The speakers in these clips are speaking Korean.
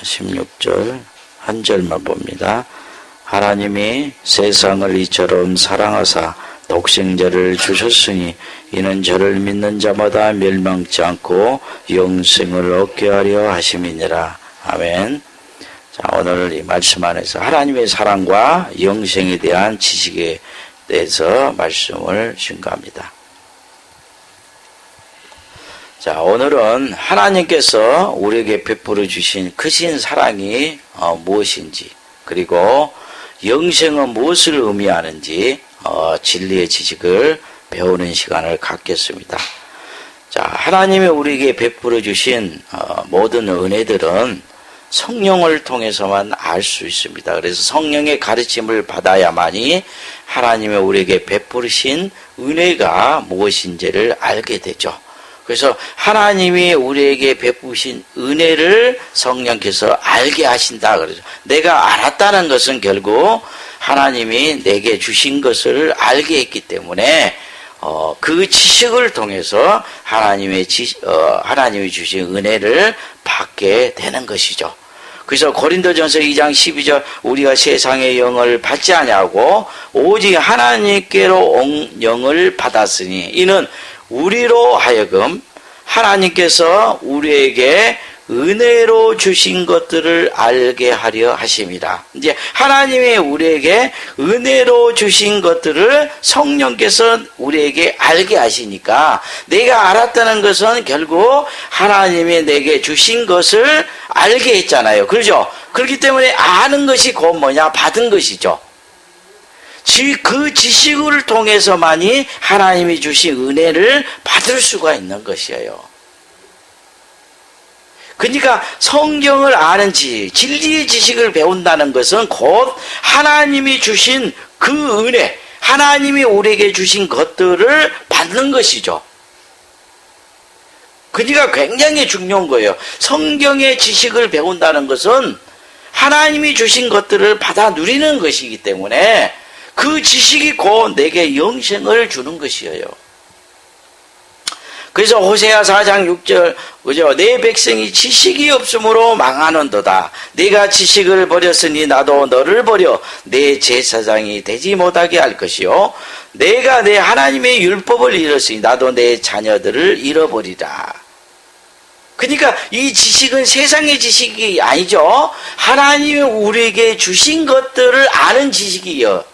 16절 한 절만 봅니다. 하나님이 세상을 이처럼 사랑하사 독생자를 주셨으니 이는 저를 믿는 자마다 멸망치 않고 영생을 얻게 하려 하심이니라. 아멘. 자, 오늘 이 말씀 안에서 하나님의 사랑과 영생에 대한 지식에 대해서 말씀을 증거합니다. 자, 오늘은 하나님께서 우리에게 베풀어 주신 크신 사랑이 무엇인지, 그리고 영생은 무엇을 의미하는지 진리의 지식을 배우는 시간을 갖겠습니다. 자, 하나님이 우리에게 베풀어 주신 모든 은혜들은 성령을 통해서만 알 수 있습니다. 그래서 성령의 가르침을 받아야만이 하나님이 우리에게 베푸신 은혜가 무엇인지를 알게 되죠. 그래서 하나님이 우리에게 베푸신 은혜를 성령께서 알게 하신다 그러죠. 내가 알았다는 것은 결국 하나님이 내게 주신 것을 알게 했기 때문에 그 지식을 통해서 하나님이 주신 은혜를 받게 되는 것이죠. 그래서 고린도전서 2장 12절 우리가 세상의 영을 받지 아니하고 오직 하나님께로 온 영을 받았으니 이는 우리로 하여금 하나님께서 우리에게 은혜로 주신 것들을 알게 하려 하심이라. 이제 하나님이 우리에게 은혜로 주신 것들을 성령께서 우리에게 알게 하시니까 내가 알았다는 것은 결국 하나님이 내게 주신 것을 알게 했잖아요. 그렇죠? 그렇기 때문에 아는 것이 곧 뭐냐? 받은 것이죠. 그 지식을 통해서만이 하나님이 주신 은혜를 받을 수가 있는 것이에요. 그러니까 성경을 아는 지식, 진리의 지식을 배운다는 것은 곧 하나님이 주신 그 은혜, 하나님이 우리에게 주신 것들을 받는 것이죠. 그러니까 굉장히 중요한 거예요. 성경의 지식을 배운다는 것은 하나님이 주신 것들을 받아 누리는 것이기 때문에 그 지식이 곧 내게 영생을 주는 것이에요. 그래서 호세아 4장 6절 그죠? 내 백성이 지식이 없으므로 망하는도다. 네가 지식을 버렸으니 나도 너를 버려 내 제사장이 되지 못하게 할 것이요 내가 내 하나님의 율법을 잃었으니 나도 내 자녀들을 잃어버리라. 그러니까 이 지식은 세상의 지식이 아니죠. 하나님이 우리에게 주신 것들을 아는 지식이요.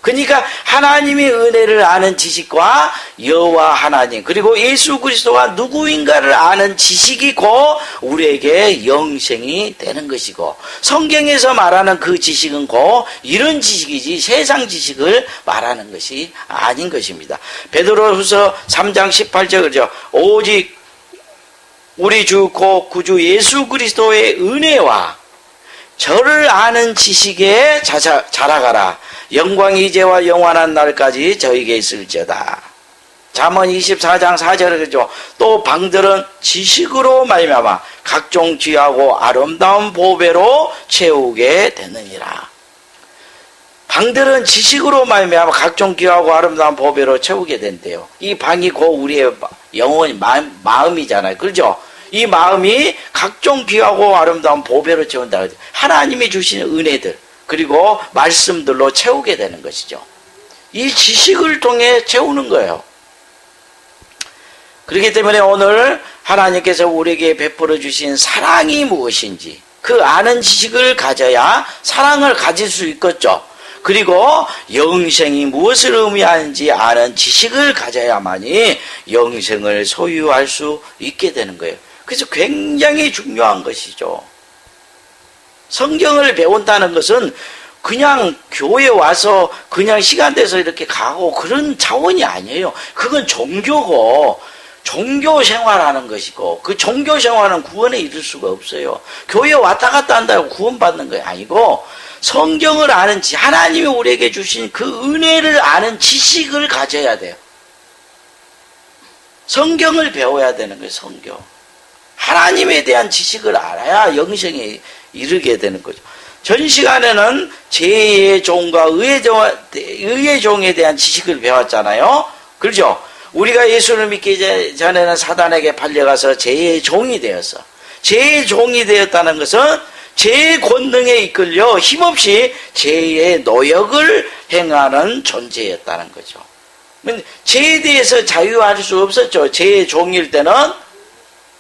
그러니까 하나님의 은혜를 아는 지식과 여호와 하나님 그리고 예수 그리스도가 누구인가를 아는 지식이 곧 우리에게 영생이 되는 것이고 성경에서 말하는 그 지식은 곧 이런 지식이지 세상 지식을 말하는 것이 아닌 것입니다. 베드로후서 3장 18절 그죠? 오직 우리 주 곧 구주 예수 그리스도의 은혜와 저를 아는 지식에 자라가라. 영광이 이제와 영원한 날까지 저에게 있을지어다. 잠언 24장 4절에 그죠? 또 방들은 지식으로 말미암아 각종 귀하고 아름다운 보배로 채우게 되느니라. 방들은 지식으로 말미암아 각종 귀하고 아름다운 보배로 채우게 된대요. 이 방이 곧 우리의 영혼 마음이잖아요. 그렇죠? 이 마음이 각종 귀하고 아름다운 보배로 채운다. 하나님이 주시는 은혜들 그리고 말씀들로 채우게 되는 것이죠. 이 지식을 통해 채우는 거예요. 그렇기 때문에 오늘 하나님께서 우리에게 베풀어 주신 사랑이 무엇인지 그 아는 지식을 가져야 사랑을 가질 수 있겠죠. 그리고 영생이 무엇을 의미하는지 아는 지식을 가져야만이 영생을 소유할 수 있게 되는 거예요. 그래서 굉장히 중요한 것이죠. 성경을 배운다는 것은 그냥 교회 와서 그냥 시간 돼서 이렇게 가고 그런 차원이 아니에요. 그건 종교고 종교 생활하는 것이고 그 종교 생활은 구원에 이를 수가 없어요. 교회 왔다 갔다 한다고 구원받는 게 아니고 성경을 아는 하나님이 우리에게 주신 그 은혜를 아는 지식을 가져야 돼요. 성경을 배워야 되는 거예요. 성경. 하나님에 대한 지식을 알아야 영생에 이르게 되는 거죠. 전 시간에는 죄의 종과 의의 종에 대한 지식을 배웠잖아요. 그렇죠? 우리가 예수를 믿기 전에는 사단에게 팔려가서 죄의 종이 되었어. 죄의 종이 되었다는 것은 죄의 권능에 이끌려 힘없이 죄의 노역을 행하는 존재였다는 거죠. 죄에 대해서 자유할 수 없었죠. 죄의 종일 때는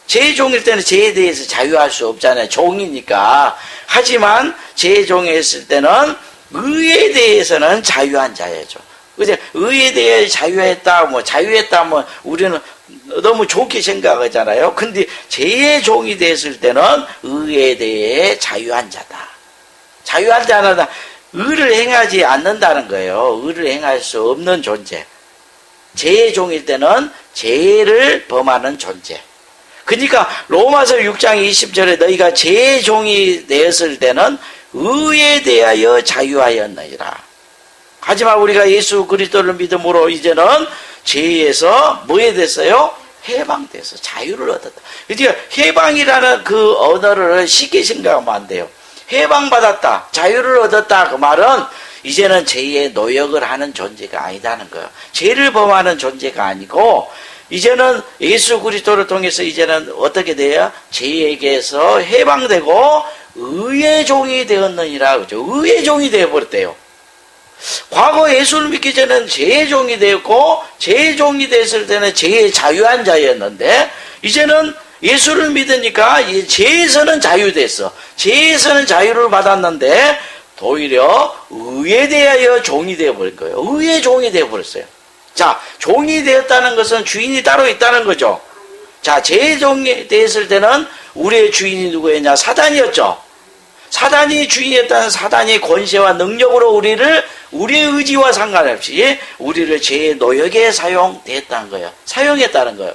죄에 대해서 자유할 수 없잖아요. 종이니까. 하지만 죄의 종이었을 때는 의에 대해서는 자유한 자예죠. 그죠? 의에 대해 자유했다, 자유했다, 우리는 너무 좋게 생각하잖아요. 근데 죄의 종이 됐을 때는 의에 대해 자유한 자다. 자유한 자는 의를 행하지 않는다는 거예요. 의를 행할 수 없는 존재. 죄의 종일 때는 죄를 범하는 존재. 그러니까 로마서 6장 20절에 너희가 죄의 종이 되었을 때는 의에 대하여 자유하였느니라. 하지만 우리가 예수 그리스도를 믿음으로 이제는 죄에서 뭐에 됐어요? 해방돼서 자유를 얻었다. 그러니까 해방이라는 그 언어를 쉽게 생각하면 안 돼요. 해방받았다, 자유를 얻었다, 그 말은 이제는 죄의 노역을 하는 존재가 아니다는 거예요. 죄를 범하는 존재가 아니고 이제는 예수 그리스도를 통해서 이제는 어떻게 돼요? 죄에게서 해방되고 의의 종이 되었느니라. 그죠? 의의 종이 되어버렸대요. 과거 예수를 믿기 전에는 죄의 종이 되었고 죄의 종이 됐을 때는 죄의 자유한 자였는데 이제는 예수를 믿으니까 죄에서는 자유됐어. 죄에서는 자유를 받았는데 오히려 의에 대하여 종이 되어버린 거예요. 의의 종이 되어버렸어요. 자, 종이 되었다는 것은 주인이 따로 있다는 거죠. 자, 죄의 종이 되었을 때는 우리의 주인이 누구였냐? 사단이었죠. 사단이 주인이었다는 사단의 권세와 능력으로 우리의 의지와 상관없이 우리를 죄의 노역에 사용됐다는 거예요. 사용했다는 거예요.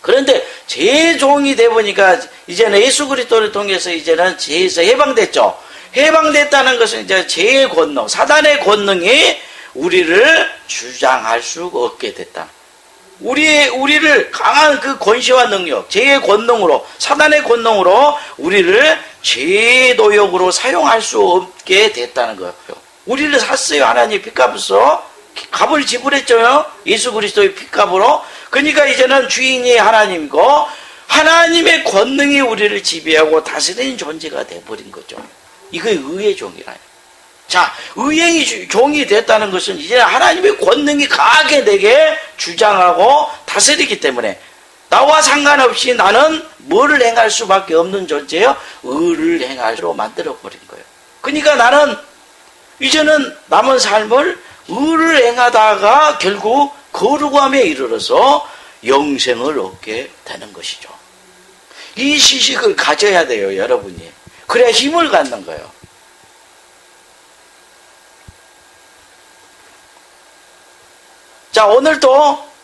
그런데 죄의 종이 되보니까 이제는 예수 그리스도를 통해서 이제는 죄에서 해방됐죠. 해방됐다는 것은 이제 죄의 권능, 사단의 권능이 우리를 주장할 수 없게 됐다. 우리를 강한 그 권세와 능력, 죄의 권능으로, 사단의 권능으로 우리를 죄의 노역으로 사용할 수 없게 됐다는 거예요. 우리를 샀어요. 하나님 핏값으로 값을 지불했죠. 예수 그리스도의 핏값으로. 그러니까 이제는 주인이 하나님이고 하나님의 권능이 우리를 지배하고 다스리는 존재가 되어버린 거죠. 이게 의의 종이라요. 자, 의의 종이 됐다는 것은 이제 하나님의 권능이 강하게 내게 주장하고 다스리기 때문에 나와 상관없이 나는 뭐를 행할 수밖에 없는 존재요? 의를 행하로 만들어버린 거예요. 그러니까 나는 이제는 남은 삶을 의를 행하다가 결국 거룩함에 이르러서 영생을 얻게 되는 것이죠. 이 지식을 가져야 돼요, 여러분이. 그래야 힘을 갖는 거예요. 자, 오늘도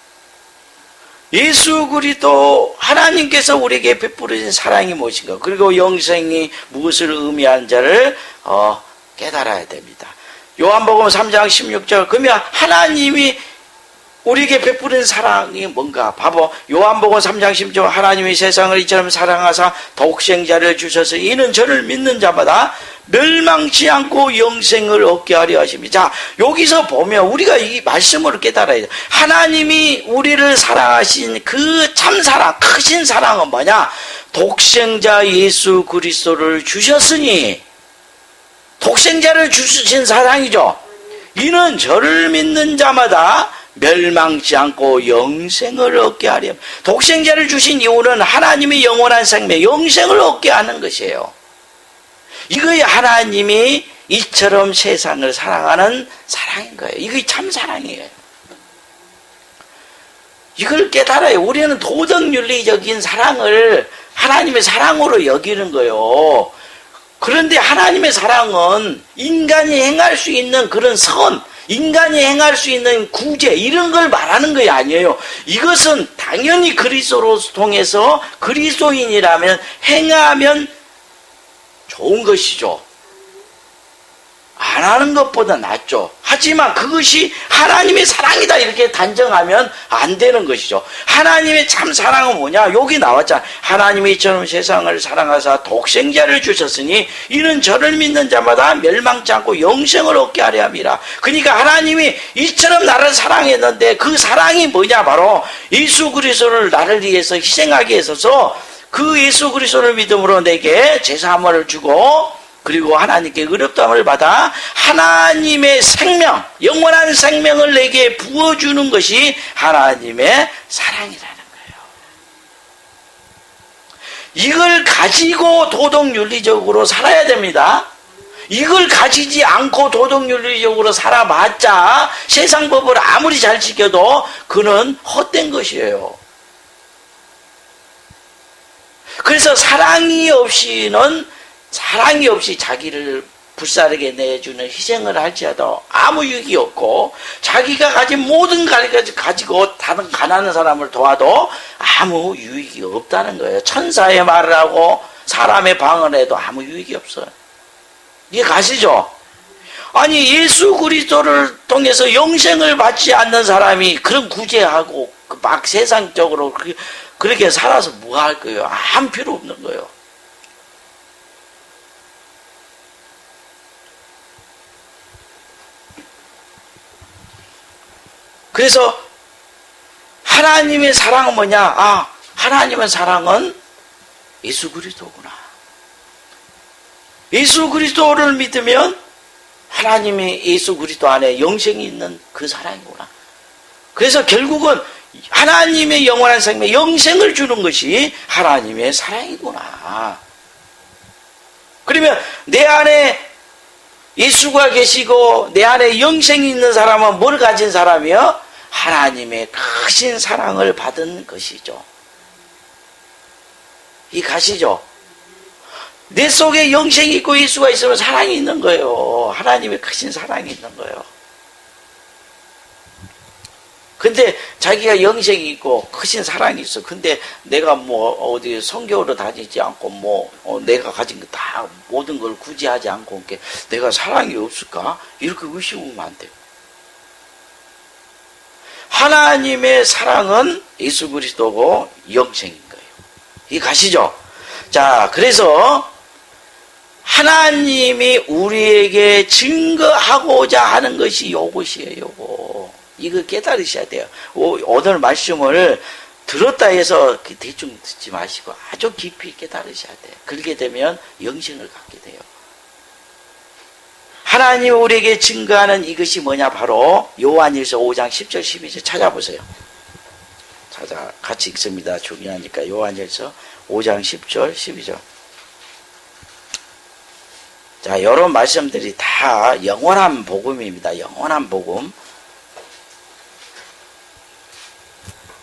예수 그리스도 하나님께서 우리에게 베푸신 사랑이 무엇인가, 그리고 영생이 무엇을 의미하는지를 깨달아야 됩니다. 요한복음 3장 16절, 그러면 하나님이 우리에게 베푸는 사랑이 뭔가? 봐봐. 요한복음 3장 16절, 하나님이 세상을 이처럼 사랑하사 독생자를 주셔서 이는 저를 믿는 자마다 멸망치 않고 영생을 얻게 하려 하십니다. 자, 여기서 보면 우리가 이 말씀을 깨달아야 돼요. 하나님이 우리를 사랑하신 그 참사랑, 크신 사랑은 뭐냐? 독생자 예수 그리스도를 주셨으니, 독생자를 주신 사랑이죠. 이는 저를 믿는 자마다 멸망치 않고 영생을 얻게 하렴. 독생자를 주신 이유는 하나님의 영원한 생명, 영생을 얻게 하는 것이에요. 이거야 하나님이 이처럼 세상을 사랑하는 사랑인 거예요. 이게 참 사랑이에요. 이걸 깨달아요. 우리는 도덕윤리적인 사랑을 하나님의 사랑으로 여기는 거예요. 그런데 하나님의 사랑은 인간이 행할 수 있는 그런 선, 인간이 행할 수 있는 구제, 이런 걸 말하는 게 아니에요. 이것은 당연히 그리스도로 통해서 그리스도인이라면 행하면 좋은 것이죠. 안 하는 것보다 낫죠. 하지만 그것이 하나님의 사랑이다 이렇게 단정하면 안 되는 것이죠. 하나님의 참 사랑은 뭐냐? 여기 나왔잖아. 하나님이 이처럼 세상을 사랑하사 독생자를 주셨으니 이는 저를 믿는 자마다 멸망치 않고 영생을 얻게 하려 함이라. 그러니까 하나님이 이처럼 나를 사랑했는데 그 사랑이 뭐냐? 바로 예수 그리스도를 나를 위해서 희생하게 해서 그 예수 그리스도를 믿음으로 내게 제사함을 주고 그리고 하나님께 의롭다함을 받아 하나님의 생명, 영원한 생명을 내게 부어주는 것이 하나님의 사랑이라는 거예요. 이걸 가지고 도덕윤리적으로 살아야 됩니다. 이걸 가지지 않고 도덕윤리적으로 살아봤자 세상 법을 아무리 잘 지켜도 그는 헛된 것이에요. 그래서 사랑이 없이 자기를 불사르게 내주는 희생을 할지라도 아무 유익이 없고 자기가 가진 모든 가치까지 가지고 다른 가난한 사람을 도와도 아무 유익이 없다는 거예요. 천사의 말을 하고 사람의 방언을 해도 아무 유익이 없어요. 이해 가시죠? 아니 예수 그리스도를 통해서 영생을 받지 않는 사람이 그런 구제하고 막 세상적으로 그렇게 살아서 뭐 할 거예요? 아무 필요 없는 거예요. 그래서 하나님의 사랑은 뭐냐? 하나님의 사랑은 예수 그리스도구나. 예수 그리스도를 믿으면 하나님의 예수 그리스도 안에 영생이 있는 그 사랑이구나. 그래서 결국은 하나님의 영원한 생명, 영생을 주는 것이 하나님의 사랑이구나. 그러면 내 안에 예수가 계시고 내 안에 영생이 있는 사람은 뭘 가진 사람이요? 하나님의 크신 사랑을 받은 것이죠. 이 가시죠? 내 속에 영생이 있고 예수가 있으면 사랑이 있는 거예요. 하나님의 크신 사랑이 있는 거예요. 근데 자기가 영생이 있고 크신 사랑이 있어. 근데 내가 뭐 어디 성교로 다니지 않고 내가 가진 거 다 모든 걸 구제하지 않고 내가 사랑이 없을까? 이렇게 의심하면 안 돼요. 하나님의 사랑은 예수 그리스도고 영생인 거예요. 이 가시죠? 자, 그래서 하나님이 우리에게 증거하고자 하는 것이 이것이에요. 요거. 이거 깨달으셔야 돼요. 오늘 말씀을 들었다 해서 대충 듣지 마시고 아주 깊이 깨달으셔야 돼요. 그렇게 되면 영생을 갖게 돼요. 하나님이 우리에게 증거하는 이것이 뭐냐? 바로 요한일서 5장 10절 12절 찾아보세요. 같이 읽습니다. 중요하니까. 요한일서 5장 10절 12절. 자, 이런 말씀들이 다 영원한 복음입니다. 영원한 복음.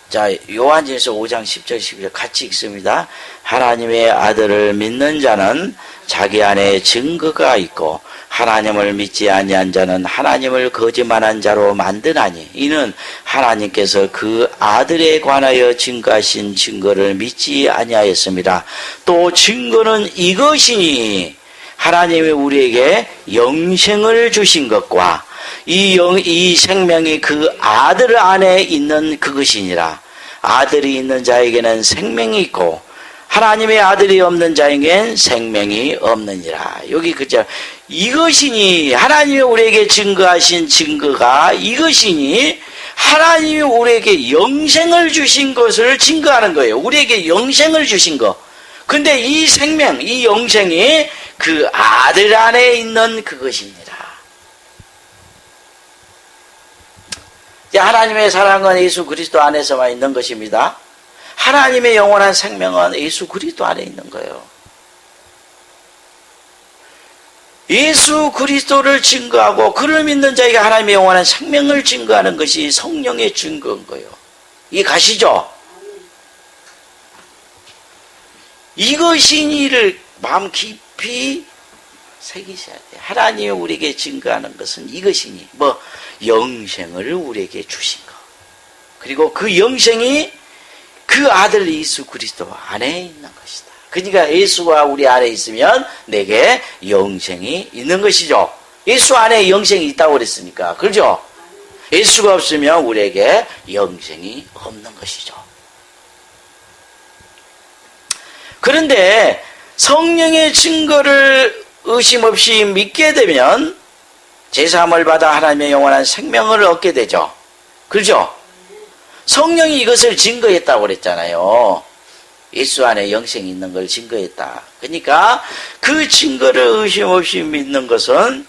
자, 요한일서 5장 10절 12절 같이 읽습니다. 하나님의 아들을 믿는 자는 자기 안에 증거가 있고 하나님을 믿지 아니한 자는 하나님을 거짓말한 자로 만드나니 이는 하나님께서 그 아들에 관하여 증거하신 증거를 믿지 아니하였습니다. 또 증거는 이것이니 하나님이 우리에게 영생을 주신 것과 이 생명이 그 아들 안에 있는 그것이니라. 아들이 있는 자에게는 생명이 있고 하나님의 아들이 없는 자에게는 생명이 없느니라. 여기 그죠? 이것이니 하나님이 우리에게 증거하신 증거가 이것이니 하나님이 우리에게 영생을 주신 것을 증거하는 거예요. 우리에게 영생을 주신 것. 근데 이 생명, 이 영생이 그 아들 안에 있는 그것이니라. 하나님의 사랑은 예수 그리스도 안에서만 있는 것입니다. 하나님의 영원한 생명은 예수 그리스도 안에 있는 거예요. 예수 그리스도를 증거하고 그를 믿는 자에게 하나님의 영원한 생명을 증거하는 것이 성령의 증거인 거예요. 이게 가시죠? 이것이니를 마음 깊이 새기셔야 돼요. 하나님이 우리에게 증거하는 것은 이것이니 영생을 우리에게 주신 것. 그리고 그 영생이 그 아들 예수 그리스도 안에 있는 것이다. 그러니까 예수가 우리 안에 있으면 내게 영생이 있는 것이죠. 예수 안에 영생이 있다고 그랬으니까. 그렇죠? 예수가 없으면 우리에게 영생이 없는 것이죠. 그런데 성령의 증거를 의심 없이 믿게 되면 제사함을 받아 하나님의 영원한 생명을 얻게 되죠. 그렇죠? 성령이 이것을 증거했다고 그랬잖아요. 예수 안에 영생이 있는 걸 증거했다. 그러니까 그 증거를 의심 없이 믿는 것은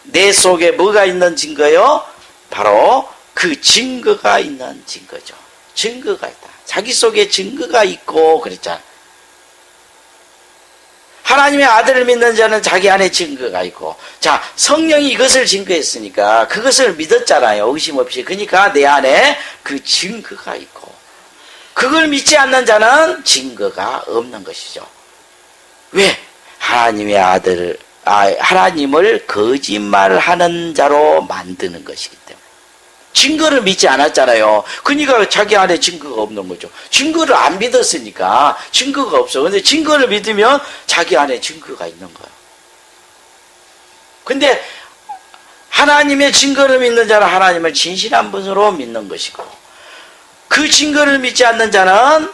내 속에 뭐가 있는 증거요? 바로 그 증거가 있는 증거죠. 증거가 있다. 자기 속에 증거가 있고 그랬잖아. 하나님의 아들을 믿는 자는 자기 안에 증거가 있고, 자, 성령이 이것을 증거했으니까 그것을 믿었잖아요. 의심 없이. 그러니까 내 안에 그 증거가 있고, 그걸 믿지 않는 자는 증거가 없는 것이죠. 왜? 하나님의 아들을, 하나님을 거짓말하는 자로 만드는 것이기 때문에. 증거를 믿지 않았잖아요. 그러니까 자기 안에 증거가 없는 거죠. 증거를 안 믿었으니까 증거가 없어. 근데 증거를 믿으면 자기 안에 증거가 있는 거예요. 근데 하나님의 증거를 믿는 자는 하나님을 진실한 분으로 믿는 것이고, 그 증거를 믿지 않는 자는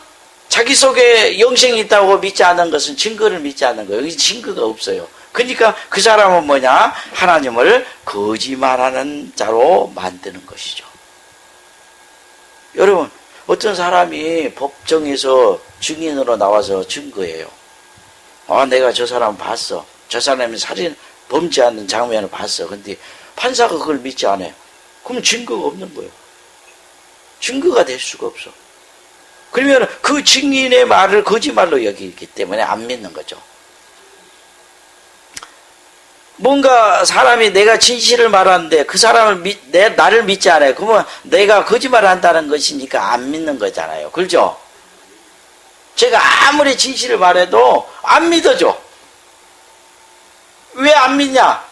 자기 속에 영생이 있다고 믿지 않는 것은 증거를 믿지 않는 거예요. 여기 증거가 없어요. 그러니까 그 사람은 뭐냐? 하나님을 거짓말하는 자로 만드는 것이죠. 여러분, 어떤 사람이 법정에서 증인으로 나와서 증거해요. 내가 저 사람 봤어. 저 사람이 살인, 범죄하는 장면을 봤어. 근데 판사가 그걸 믿지 않아요. 그럼 증거가 없는 거예요. 증거가 될 수가 없어. 그러면 그 증인의 말을 거짓말로 여기기 때문에 안 믿는 거죠. 뭔가 사람이 내가 진실을 말하는데 그 사람을 나를 믿지 않아요. 그러면 내가 거짓말을 한다는 것이니까 안 믿는 거잖아요. 그렇죠? 제가 아무리 진실을 말해도 안 믿어져. 왜 안 믿냐?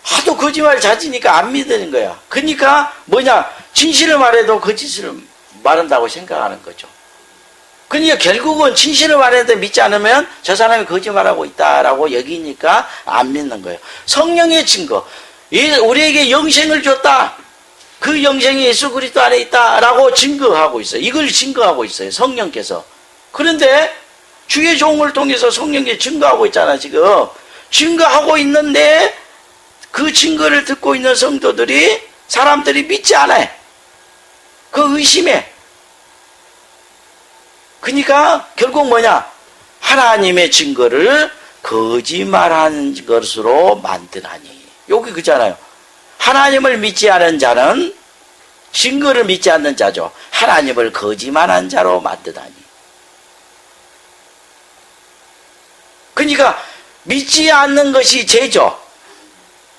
하도 거짓말 잦으니까 안 믿는 거야. 그러니까 뭐냐? 진실을 말해도 거짓을 말한다고 생각하는 거죠. 그러니까 결국은 진실을 말했는데 믿지 않으면 저 사람이 거짓말하고 있다라고 여기니까 안 믿는 거예요. 성령의 증거, 우리에게 영생을 줬다. 그 영생이 예수 그리스도 안에 있다라고 증거하고 있어요. 이걸 증거하고 있어요. 성령께서. 그런데 주의 종을 통해서 성령이 증거하고 있잖아. 지금 증거하고 있는데 그 증거를 듣고 있는 성도들이, 사람들이 믿지 않아요. 그 의심해. 그러니까 결국 뭐냐? 하나님의 증거를 거짓말한 것으로 만드나니. 여기 그잖아요. 하나님을 믿지 않은 자는, 증거를 믿지 않는 자죠. 하나님을 거짓말한 자로 만드나니. 그러니까 믿지 않는 것이 죄죠.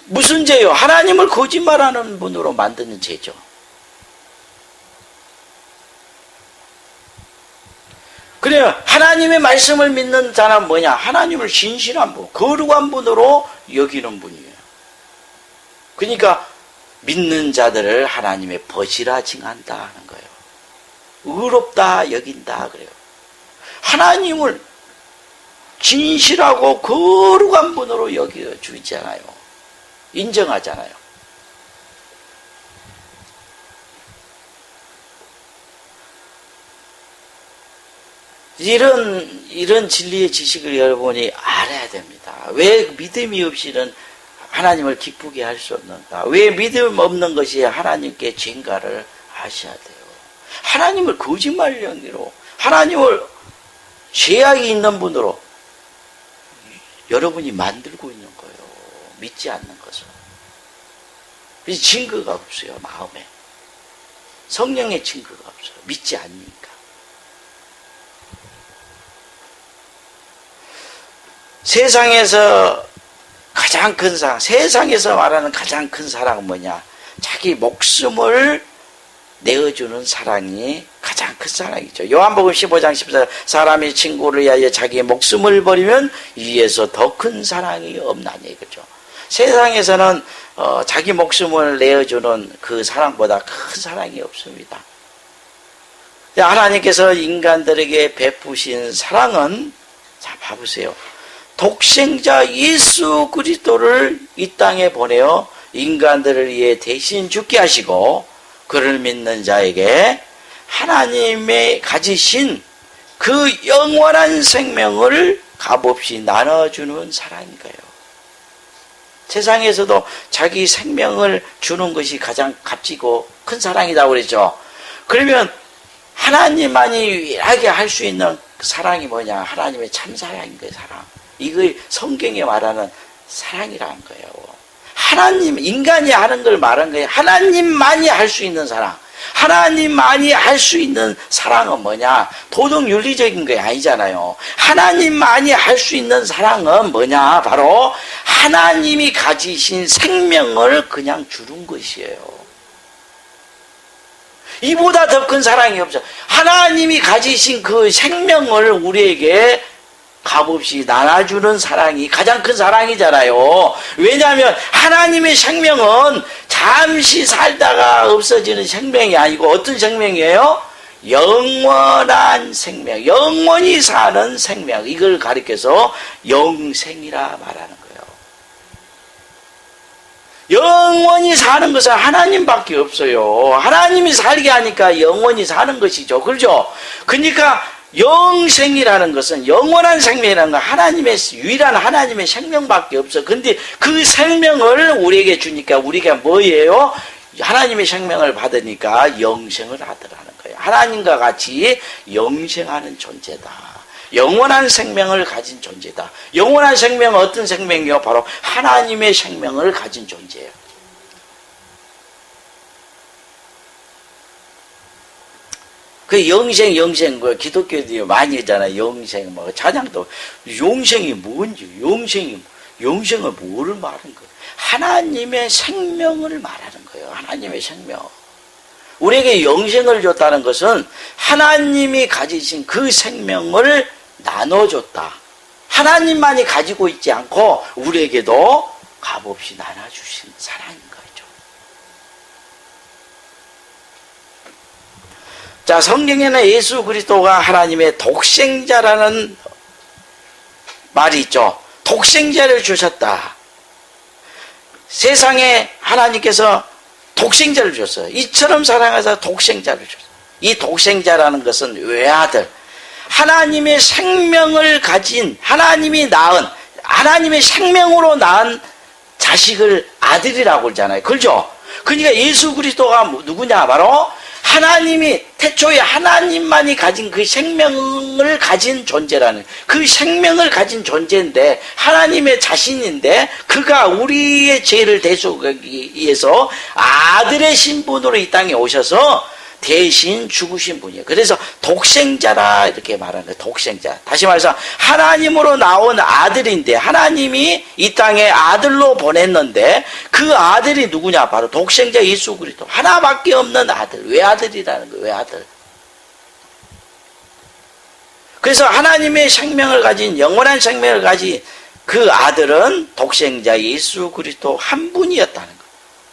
무슨 죄요? 하나님을 거짓말하는 분으로 만드는 죄죠. 그래요. 하나님의 말씀을 믿는 자는 뭐냐? 하나님을 신실한 분, 거룩한 분으로 여기는 분이에요. 그러니까 믿는 자들을 하나님의 벗이라 칭한다 하는 거예요. 의롭다 여긴다 그래요. 하나님을 진실하고 거룩한 분으로 여겨주잖아요. 인정하잖아요. 이런 진리의 지식을 여러분이 알아야 됩니다. 왜 믿음이 없이는 하나님을 기쁘게 할 수 없는가? 왜 믿음 없는 것이 하나님께 죄인가를 아셔야 돼요. 하나님을 거짓말쟁이로, 하나님을 죄악이 있는 분으로 여러분이 만들고 있는 거예요. 믿지 않는 것은. 증거가 없어요. 마음에. 성령의 증거가 없어요. 믿지 않으니까. 세상에서 가장 큰 사랑, 세상에서 말하는 가장 큰 사랑은 뭐냐? 자기 목숨을 내어주는 사랑이 가장 큰 사랑이죠. 요한복음 15장 14절, 사람이 친구를 위하여 자기의 목숨을 버리면 위에서 더 큰 사랑이 없나니. 그죠? 세상에서는 자기 목숨을 내어주는 그 사랑보다 큰 사랑이 없습니다. 하나님께서 인간들에게 베푸신 사랑은, 자 봐보세요. 독생자 예수 그리스도를 이 땅에 보내어 인간들을 위해 대신 죽게 하시고, 그를 믿는 자에게 하나님의 가지신 그 영원한 생명을 값없이 나눠주는 사랑인 거예요. 세상에서도 자기 생명을 주는 것이 가장 값지고 큰 사랑이라고 그랬죠. 그러면 하나님만이 유일하게 할 수 있는 사랑이 뭐냐? 하나님의 참사랑인 거예요, 사랑. 이걸 성경에 말하는 사랑이라는 거예요. 하나님, 인간이 하는 걸 말한 거예요. 하나님만이 할 수 있는 사랑. 하나님만이 할 수 있는 사랑은 뭐냐? 도덕 윤리적인 게 아니잖아요. 하나님만이 할 수 있는 사랑은 뭐냐? 바로 하나님이 가지신 생명을 그냥 주는 것이에요. 이보다 더 큰 사랑이 없죠. 하나님이 가지신 그 생명을 우리에게 값없이 나눠주는 사랑이 가장 큰 사랑이잖아요. 왜냐하면 하나님의 생명은 잠시 살다가 없어지는 생명이 아니고 어떤 생명이에요? 영원한 생명, 영원히 사는 생명. 이걸 가리켜서 영생이라 말하는 거예요. 영원히 사는 것은 하나님밖에 없어요. 하나님이 살게 하니까 영원히 사는 것이죠. 그렇죠? 그러니까 영생이라는 것은 영원한 생명이라는 건 하나님의 유일한 하나님의 생명밖에 없어. 근데 그 생명을 우리에게 주니까 우리가 뭐예요? 하나님의 생명을 받으니까 영생을 하더라는 거예요. 하나님과 같이 영생하는 존재다. 영원한 생명을 가진 존재다. 영원한 생명은 어떤 생명이요? 바로 하나님의 생명을 가진 존재예요. 그 영생, 뭐, 기독교들이 많이 하잖아요. 영생, 뭐, 찬양도. 영생이 뭔지, 영생을 뭐를 말하는 거예요? 하나님의 생명을 말하는 거예요. 하나님의 생명. 우리에게 영생을 줬다는 것은 하나님이 가지신 그 생명을 나눠줬다. 하나님만이 가지고 있지 않고 우리에게도 값없이 나눠주신 사랑인 거죠. 자, 성경에는 예수 그리스도가 하나님의 독생자라는 말이 있죠. 독생자를 주셨다. 세상에 하나님께서 독생자를 줬어요. 이처럼 사랑하사 독생자를 줬어요. 이 독생자라는 것은 외아들, 하나님의 생명을 가진, 하나님이 낳은, 하나님의 생명으로 낳은 자식을 아들이라고 그러잖아요. 그렇죠? 그러니까 예수 그리스도가 누구냐? 바로 하나님이 태초에 하나님만이 가진 그 생명을 가진 존재라는, 그 생명을 가진 존재인데 하나님의 자신인데 그가 우리의 죄를 대속하기 위해서 아들의 신분으로 이 땅에 오셔서 대신 죽으신 분이에요. 그래서 독생자라 이렇게 말하는 거예요. 독생자. 다시 말해서 하나님으로 나온 아들인데 하나님이 이 땅에 아들로 보냈는데 그 아들이 누구냐? 바로 독생자 예수 그리스도. 하나밖에 없는 아들. 외아들이라는 거예요. 외아들. 그래서 하나님의 생명을 가진, 영원한 생명을 가진 그 아들은 독생자 예수 그리스도 한 분이었다는 거예요.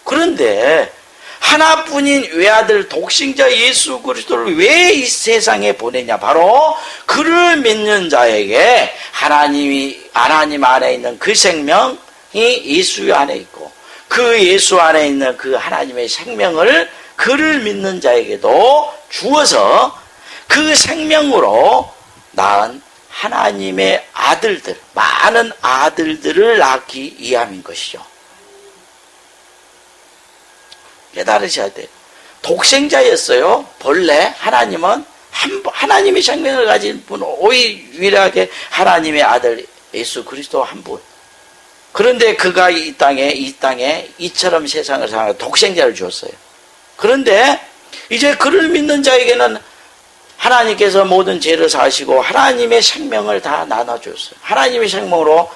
그런데 하나뿐인 외아들 독생자 예수 그리스도를 왜 이 세상에 보내냐? 바로 그를 믿는 자에게 하나님 안에 있는 그 생명이 예수 안에 있고 그 예수 안에 있는 그 하나님의 생명을 그를 믿는 자에게도 주어서 그 생명으로 낳은 하나님의 아들들, 많은 아들들을 낳기 위함인 것이죠. 깨달으셔야 돼요. 독생자였어요. 본래 하나님은 하나님의 생명을 가진 분, 유일하게 하나님의 아들 예수 그리스도 한 분. 그런데 그가 이 땅에 이처럼 세상을 사랑하는 독생자를 주었어요. 그런데 이제 그를 믿는 자에게는 하나님께서 모든 죄를 사시고 하나님의 생명을 다 나눠줬어요. 하나님의 생명으로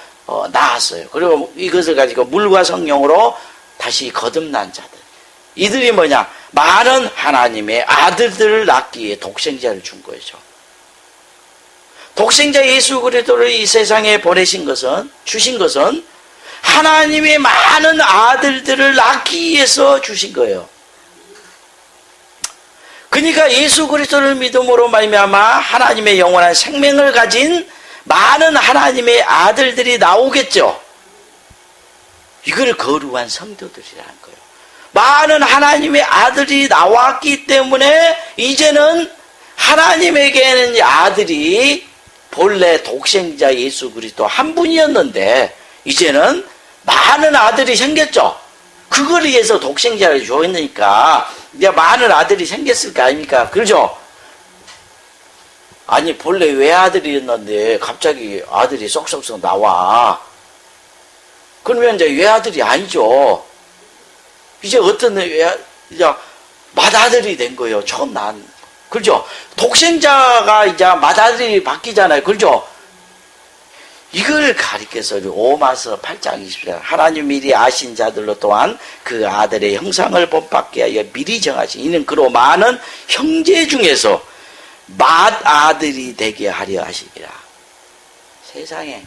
낳았어요. 그리고 이것을 가지고 물과 성령으로 다시 거듭난 자들. 이들이 뭐냐? 많은 하나님의 아들들을 낳기 위해 독생자를 준 거죠. 독생자 예수 그리스도를 이 세상에 주신 것은 하나님의 많은 아들들을 낳기 위해서 주신 거예요. 그러니까 예수 그리스도를 믿음으로 말미암아 하나님의 영원한 생명을 가진 많은 하나님의 아들들이 나오겠죠. 이걸 거룩한 성도들이라는 거예요. 많은 하나님의 아들이 나왔기 때문에 이제는 하나님에게는 아들이 본래 독생자 예수 그리스도 한 분이었는데 이제는 많은 아들이 생겼죠. 그걸 위해서 독생자를 줬으니까 이제 많은 아들이 생겼을 거 아닙니까? 그렇죠? 아니 본래 외아들이었는데 갑자기 아들이 쏙쏙쏙 나와. 그러면 이제 외아들이 아니죠. 이제 어떤 이제 맏아들이 된 거예요. 처음 난. 그렇죠? 독생자가 이제 맏아들이 바뀌잖아요. 그렇죠? 이걸 가리켜서 로마서 8장 20절 하나님 미리 아신 자들로 또한 그 아들의 형상을 본받게 하여 미리 정하신 이는 그로 많은 형제 중에서 맏아들이 되게 하려 하시니라. 세상에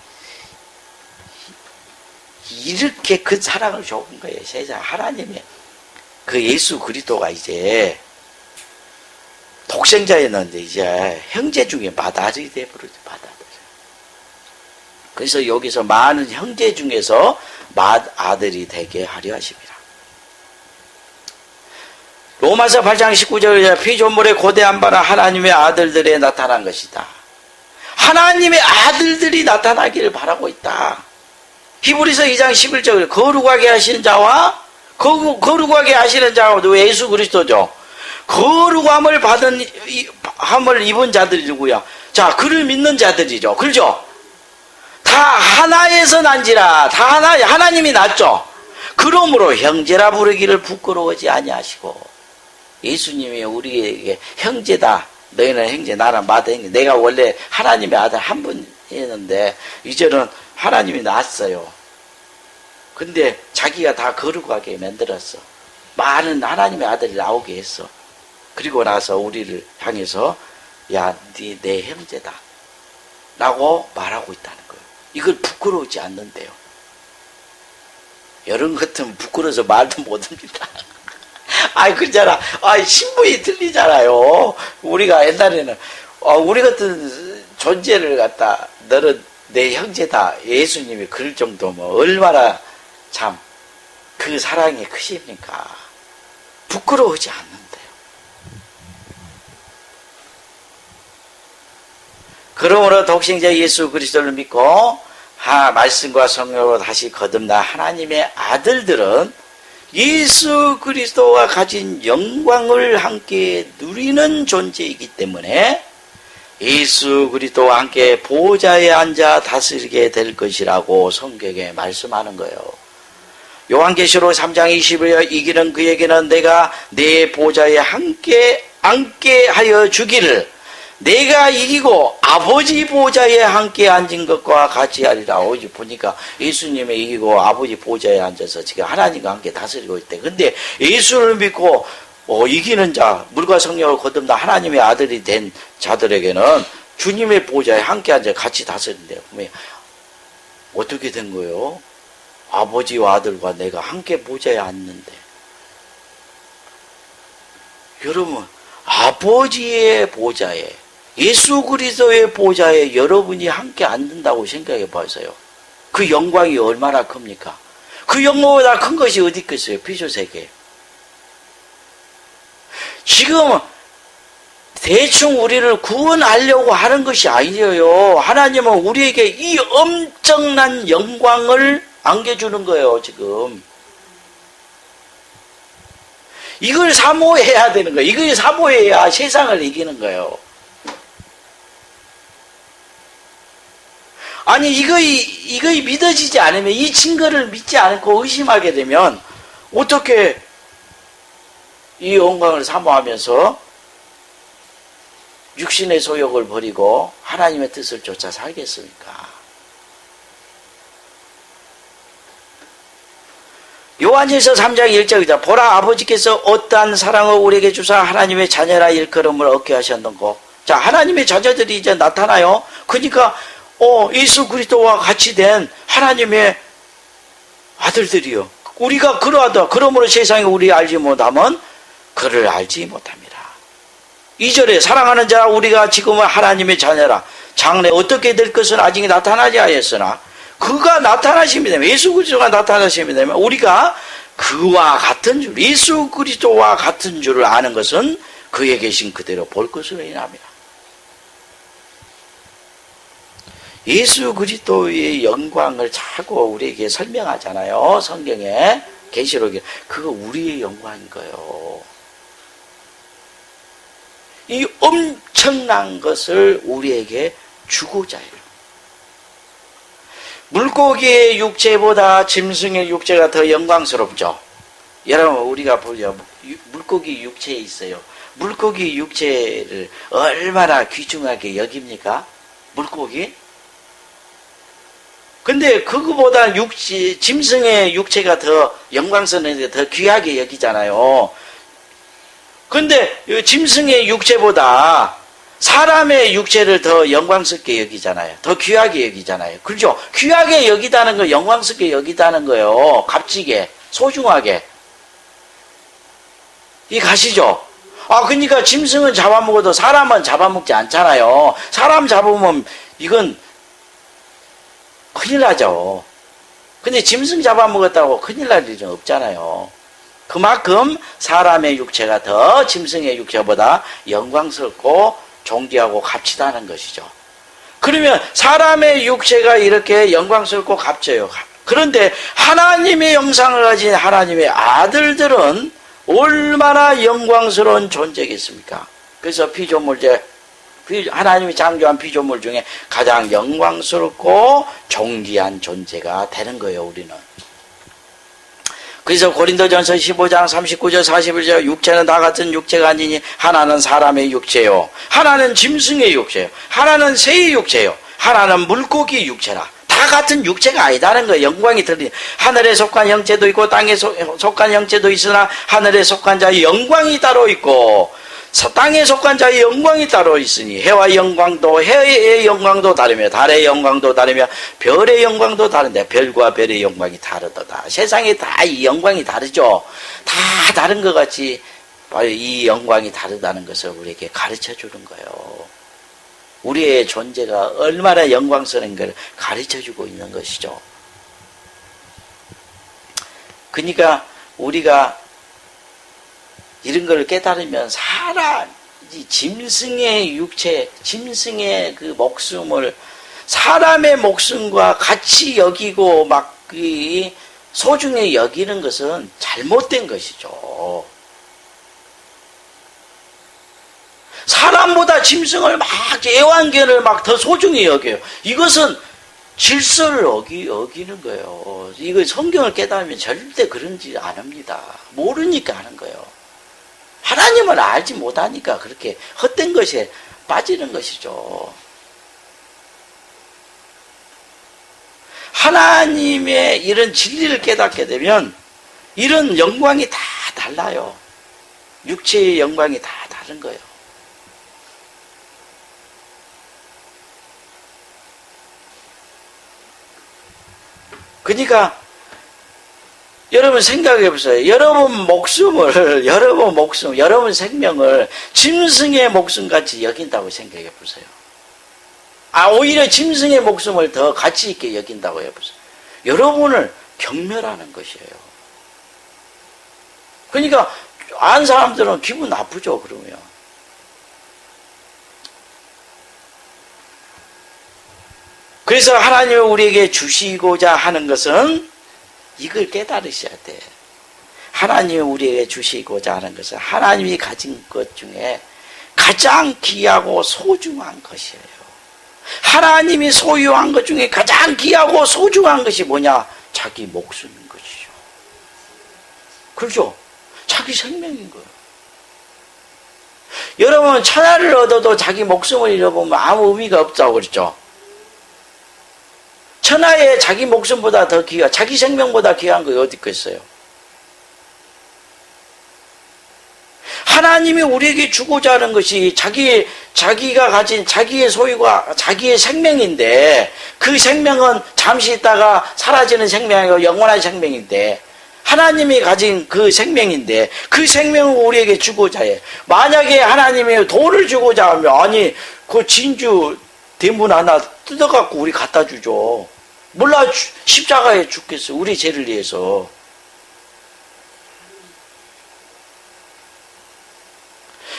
이렇게 큰 사랑을 줬은 거예요. 세상 하나님의 그 예수 그리스도가 이제 독생자였는데 이제 형제 중에 맏아들이 되어버리죠. 맏아들. 그래서 여기서 많은 형제 중에서 맏아들이 되게 하려 하십니다. 로마서 8장 19절에 피조물의 고대한 바는 하나님의 아들들에 나타난 것이다. 하나님의 아들들이 나타나기를 바라고 있다. 히브리서 2장 11절 거룩하게 하시는 자와 거룩하게 하시는 자가 예수 그리스도죠. 거룩함을 받은 함을 입은 자들이 누구야? 자, 그를 믿는 자들이죠. 그렇죠? 다 하나에서 난지라. 다 하나님이 낳죠. 그러므로 형제라 부르기를 부끄러워하지 아니하시고 예수님이 우리에게 형제다. 너희는 형제, 나는 맏 형제. 내가 원래 하나님의 아들 한 분이었는데 이제는 하나님이 낳았어요. 근데 자기가 다 거룩하게 만들었어. 많은 하나님의 아들이 나오게 했어. 그리고 나서 우리를 향해서 야, 네 내 형제다 라고 말하고 있다는 거예요. 이걸 부끄러우지 않는데요. 여러분 같으면 부끄러워서 말도 못합니다. 아이 그렇잖아. 아이 신분이 틀리잖아요. 우리가 옛날에는 우리 같은 존재를 갖다 너는 내 형제다 예수님이 그럴 정도면 얼마나 참 그 사랑이 크십니까? 부끄러우지 않는데요. 그러므로 독생자 예수 그리스도를 믿고 말씀과 성령으로 다시 거듭난 하나님의 아들들은 예수 그리스도가 가진 영광을 함께 누리는 존재이기 때문에 예수 그리스도와 함께 보좌에 앉아 다스리게 될 것이라고 성경에 말씀하는 거예요. 요한계시록 3장 20절 이 길은 그에게는 내가 내 보좌에 함께 앉게 하여 주기를 내가 이기고 아버지 보좌에 함께 앉은 것과 같이 하리라. 어디 보니까 예수님이 이기고 아버지 보좌에 앉아서 지금 하나님과 함께 다스리고 있대. 근데 예수를 믿고 이기는 자, 물과 성령을 거듭나 하나님의 아들이 된 자들에게는 주님의 보좌에 함께 앉아 같이 다스린대요. 어떻게 된 거예요? 아버지와 아들과 내가 함께 보좌에 앉는데. 여러분, 아버지의 보좌에 예수 그리스도의 보좌에 여러분이 함께 앉는다고 생각해 보세요. 그 영광이 얼마나 큽니까? 그 영광보다 큰 것이 어디 있겠어요? 피조세계. 지금 대충 우리를 구원하려고 하는 것이 아니에요. 하나님은 우리에게 이 엄청난 영광을 안겨주는 거예요. 지금 이걸 사모해야 되는 거예요. 이걸 사모해야 세상을 이기는 거예요. 아니 이거 믿어지지 않으면, 이 증거를 믿지 않고 의심하게 되면 어떻게 이 영광을 사모하면서 육신의 소욕을 버리고 하나님의 뜻을 쫓아 살겠습니까? 요한일서 3장 1절이다. 보라, 아버지께서 어떠한 사랑을 우리에게 주사 하나님의 자녀라 일컬음을 얻게 하셨는고. 자, 하나님의 자녀들이 이제 나타나요. 그러니까 예수 그리스도와 같이 된 하나님의 아들들이요. 우리가 그러하다. 그러므로 세상에 우리 알지 못하면 그를 알지 못합니다. 2절에 사랑하는 자, 우리가 지금은 하나님의 자녀라. 장래 어떻게 될 것은 아직 나타나지 않았으나 그가 나타나심이 되면, 예수 그리스도가 나타나심이 되면 우리가 그와 같은 줄, 예수 그리스도와 같은 줄을 아는 것은 그에 계신 그대로 볼 것으로 인합니다. 예수 그리스도의 영광을 자꾸 우리에게 설명하잖아요. 성경에, 계시록에. 그거 우리의 영광인 거예요. 이 엄청난 것을 우리에게 주고자 해요. 물고기의 육체보다 짐승의 육체가 더 영광스럽죠. 여러분, 우리가 보죠. 물고기 육체에 있어요. 물고기 육체를 얼마나 귀중하게 여깁니까? 물고기? 근데 그거보다 짐승의 육체가 더 영광스러운데 더 귀하게 여기잖아요. 근데 짐승의 육체보다 사람의 육체를 더 영광스럽게 여기잖아요. 더 귀하게 여기잖아요. 그렇죠? 귀하게 여기다는 거, 영광스럽게 여기다는 거예요. 값지게, 소중하게. 이 가시죠? 그러니까 짐승은 잡아먹어도 사람은 잡아먹지 않잖아요. 사람 잡으면 이건 큰일 나죠. 근데 짐승 잡아먹었다고 큰일 날 일은 없잖아요. 그만큼 사람의 육체가 더 짐승의 육체보다 영광스럽고 존귀하고 값지다는 것이죠. 그러면 사람의 육체가 이렇게 영광스럽고 값져요. 그런데 하나님의 형상을 가진 하나님의 아들들은 얼마나 영광스러운 존재겠습니까? 그래서 피조물제, 하나님이 창조한 피조물 중에 가장 영광스럽고 존귀한 존재가 되는 거예요, 우리는. 그래서 고린도전서 15장 39절 41절 육체는 다 같은 육체가 아니니 하나는 사람의 육체요, 하나는 짐승의 육체요, 하나는 새의 육체요, 하나는 물고기 육체라. 다 같은 육체가 아니다는 거예요. 영광이 틀린, 하늘에 속한 형체도 있고 땅에 속한 형체도 있으나 하늘에 속한 자의 영광이 따로 있고 땅에 속한 자의 영광이 따로 있으니 해와 영광도 해의 영광도 다르며 달의 영광도 다르며 별의 영광도 다른데 별과 별의 영광이 다르도다. 세상에 다 이 영광이 다르죠. 다 다른 것 같이 이 영광이 다르다는 것을 우리에게 가르쳐 주는 거예요. 우리의 존재가 얼마나 영광스러운 걸 가르쳐 주고 있는 것이죠. 그러니까 우리가 이런 걸 깨달으면 짐승의 육체, 짐승의 그 목숨을 사람의 목숨과 같이 여기고 막 소중히 여기는 것은 잘못된 것이죠. 사람보다 짐승을 막 애완견을 막 더 소중히 여겨요. 이것은 질서를 어기는 거예요. 이거 성경을 깨달으면 절대 그런지 안 합니다. 모르니까 하는 거예요. 하나님을 알지 못하니까 그렇게 헛된 것에 빠지는 것이죠. 하나님의 이런 진리를 깨닫게 되면 이런 영광이 다 달라요. 육체의 영광이 다 다른 거예요. 그러니까 여러분 생각해 보세요. 여러분 생명을 짐승의 목숨같이 여긴다고 생각해 보세요. 오히려 짐승의 목숨을 더 가치 있게 여긴다고 해보세요. 여러분을 경멸하는 것이에요. 그러니까 안 사람들은 기분 나쁘죠, 그러면. 그래서 하나님이 우리에게 주시고자 하는 것은 이걸 깨달으셔야 돼. 하나님이 우리에게 주시고자 하는 것은 하나님이 가진 것 중에 가장 귀하고 소중한 것이에요. 하나님이 소유한 것 중에 가장 귀하고 소중한 것이 뭐냐? 자기 목숨인 것이죠. 그렇죠? 자기 생명인 거예요. 여러분, 천하를 얻어도 자기 목숨을 잃어보면 아무 의미가 없다고 그랬죠? 천하에 자기 목숨보다 더 귀한, 자기 생명보다 귀한 거 어디 있겠어요? 하나님이 우리에게 주고자 하는 것이 자기가 가진 자기의 소유가 자기의 생명인데, 그 생명은 잠시 있다가 사라지는 생명이 아니고 영원한 생명인데, 하나님이 가진 그 생명인데 그 생명을 우리에게 주고자 해. 만약에 하나님이 돈을 주고자 하면, 아니 그 진주 대문 하나 뜯어갖고 우리 갖다 주죠. 몰라 십자가에 죽겠어, 우리 죄를 위해서.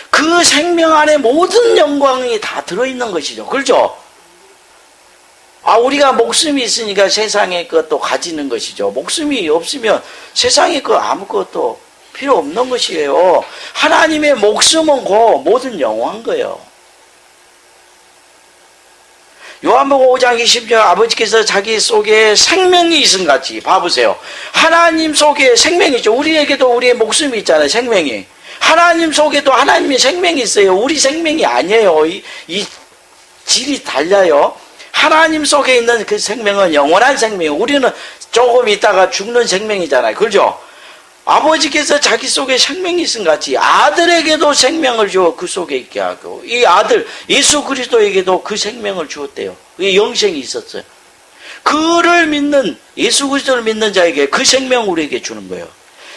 그 생명 안에 모든 영광이 다 들어있는 것이죠. 그렇죠? 우리가 목숨이 있으니까 세상의 것도 가지는 것이죠. 목숨이 없으면 세상의 것 아무것도 필요 없는 것이에요. 하나님의 목숨은 그 모든 영원한 거예요. 요한복음 5장 20절 아버지께서 자기 속에 생명이 있음 같이 봐보세요. 하나님 속에 생명이 있죠. 우리에게도 우리의 목숨이 있잖아요. 생명이. 하나님 속에도 하나님의 생명이 있어요. 우리 생명이 아니에요. 이 질이 달라요. 하나님 속에 있는 그 생명은 영원한 생명이에요. 우리는 조금 있다가 죽는 생명이잖아요. 그렇죠? 아버지께서 자기 속에 생명이 있음 같이 아들에게도 생명을 주어 그 속에 있게 하고, 이 아들 예수 그리스도에게도 그 생명을 주었대요. 그 영생이 있었어요. 그를 믿는, 예수 그리스도를 믿는 자에게 그 생명을 우리에게 주는 거예요.